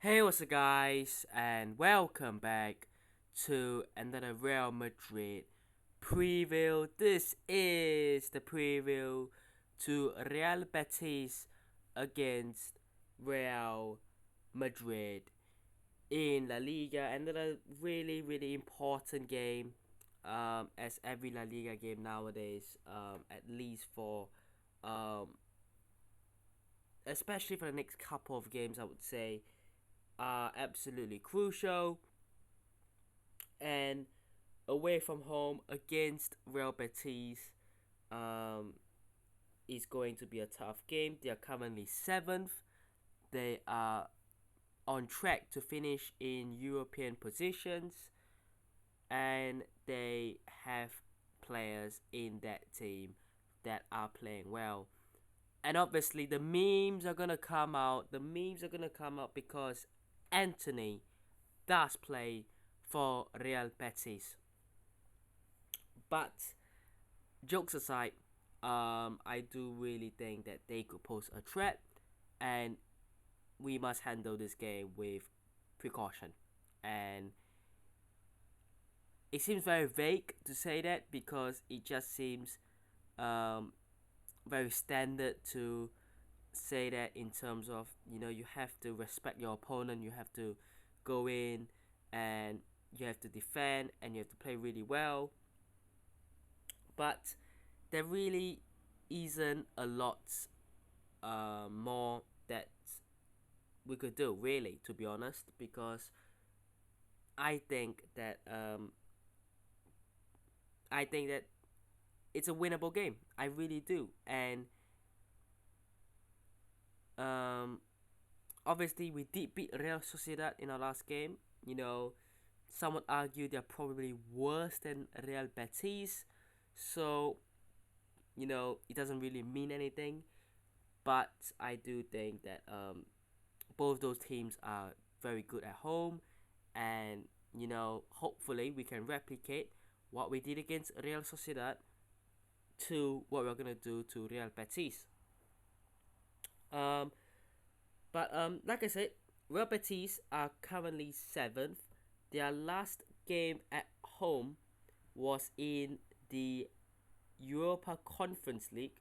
Hey, what's up, guys, and welcome back to another Real Madrid preview. This is the preview to Real Betis against Real Madrid in La Liga. Another really important game, as every La Liga game nowadays, at least for, um, especially for the next couple of games, I would say are absolutely crucial. And away from home against Real Betis um, is going to be a tough game. They are currently seventh. They are on track to finish in European positions, and they have players in that team that are playing well. And obviously, the memes are gonna come out. The memes are gonna come out because Anthony does play for Real Betis. But jokes aside, I do really think that they could pose a threat, and we must handle this game with precaution. And it seems very vague to say that because it just seems um, very standard to say that in terms of you have to respect your opponent, you have to go in and you have to defend and you have to play really well. But there really isn't a lot more that we could do, really, to be honest, because I think that I think that it's a winnable game. I really do, and um, obviously we did beat Real Sociedad in our last game. You know, some would argue they're probably worse than Real Betis, so it doesn't really mean anything. But I do think that both those teams are very good at home, and hopefully we can replicate what we did against Real Sociedad to what we're gonna do to Real Betis. Um, but like I said, Real Betis are currently seventh. Their last game at home was in the Europa Conference League,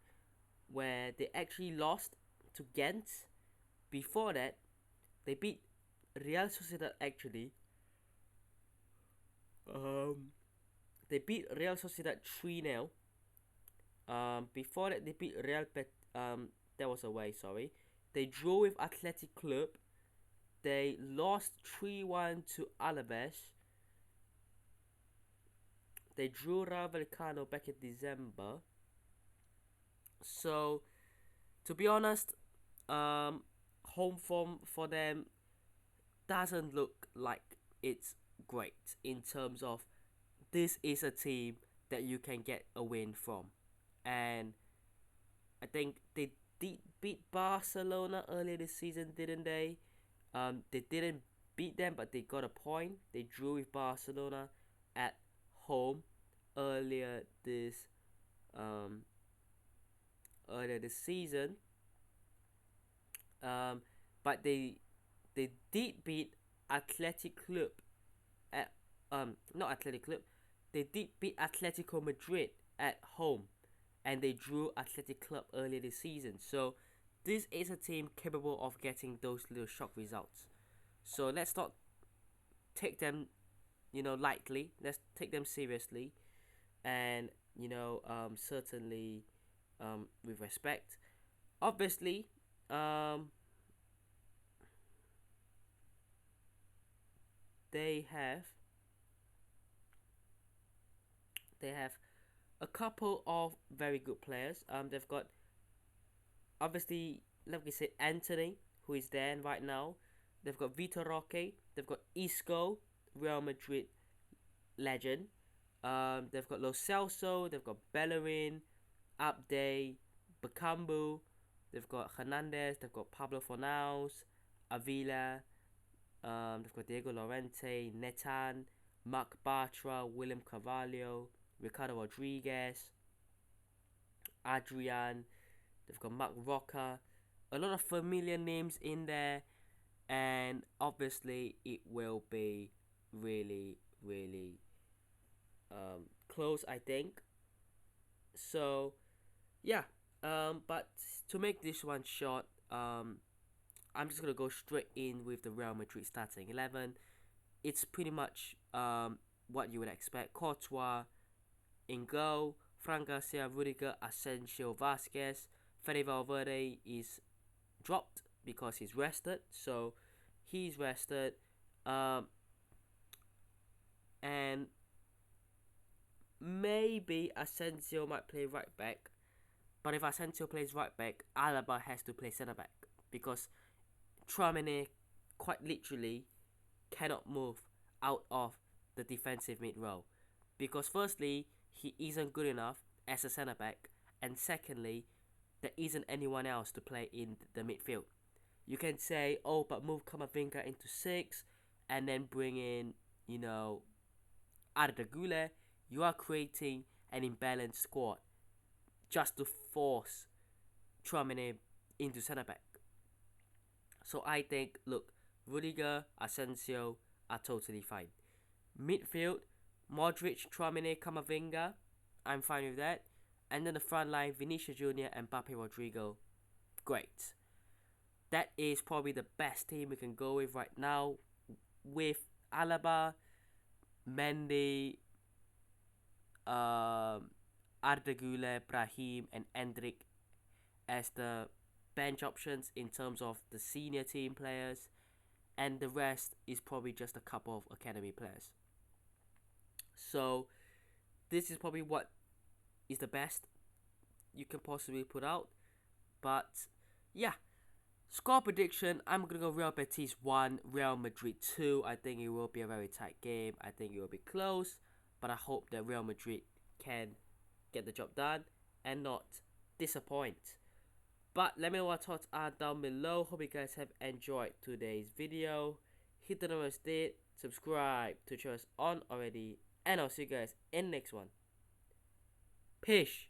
where they actually lost to Ghent. Before that, they beat Real Sociedad actually. Um, they beat Real Sociedad 3-0. Before that, they beat that was away, sorry. They drew with Athletic Club. They lost 3-1 to Alaves. They drew Rayo Vallecano back in December. So, to be honest, um, home form for them doesn't look like it's great in terms of this is a team that you can get a win from. And I think they did beat Barcelona earlier this season, didn't they? They didn't beat them, but they got a point. They drew with Barcelona at home earlier this um, earlier this season. Um, but they did beat Athletic Club at not Athletic Club. They did beat Atletico Madrid at home, and they drew Athletic Club earlier this season. So this is a team capable of getting those little shock results. So let's not take them, lightly. Let's take them seriously, and certainly with respect. Obviously, um, they have they have a couple of very good players. They've got obviously, like we said, Anthony, who is there right now. They've got Vitor Roque. They've got Isco, Real Madrid legend. They've got Lo Celso. They've got Bellerin, Abde, Bakambu. They've got Hernandez. They've got Pablo Fornals, Avila. They've got Diego Lorente, Netan, Marc Bartra, William Carvalho, Ricardo Rodriguez, Adrian. They've got Mark Roca. A lot of familiar names in there. and obviously it will be really, really close, I think. So yeah, but to make this one short, I'm just gonna go straight in with the Real Madrid starting 11. It's pretty much what you would expect. Courtois in goal, Fran Garcia, Rudiger, Asensio, Vasquez. Fede Valverde is dropped because he's rested, so he's rested. Um, and maybe Asensio might play right back, but if Asensio plays right back, Alaba has to play centre back because Tramine quite literally cannot move out of the defensive mid row because firstly he isn't good enough as a centre back, and secondly there isn't anyone else to play in the midfield. You can say, oh, but move Kamavinga into six, and then bring in, you know, Arda Güler. You are creating an imbalanced squad just to force Tramine into centre back. So I think, look, Rudiger, Asensio are totally fine. Midfield, Modric, Tramine, Kamavinga, I'm fine with that. And then the front line, Vinicius Junior and Mbappe Rodrigo, great. That is probably the best team we can go with right now, with Alaba, Mendy, Arda Güler, Brahim, and Endrick as the bench options in terms of the senior team players, and the rest is probably just a couple of academy players. So this is probably what is the best you can possibly put out. But yeah, score prediction, I'm gonna go Real Betis 1, Real Madrid 2. I think it will be a very tight game. I think it will be close, but I hope that Real Madrid can get the job done and not disappoint. But let me know what thoughts are down below. Hope you guys have enjoyed today's video. Hit the notification, subscribe to channel on already, and I'll see you guys in the next one. Peace.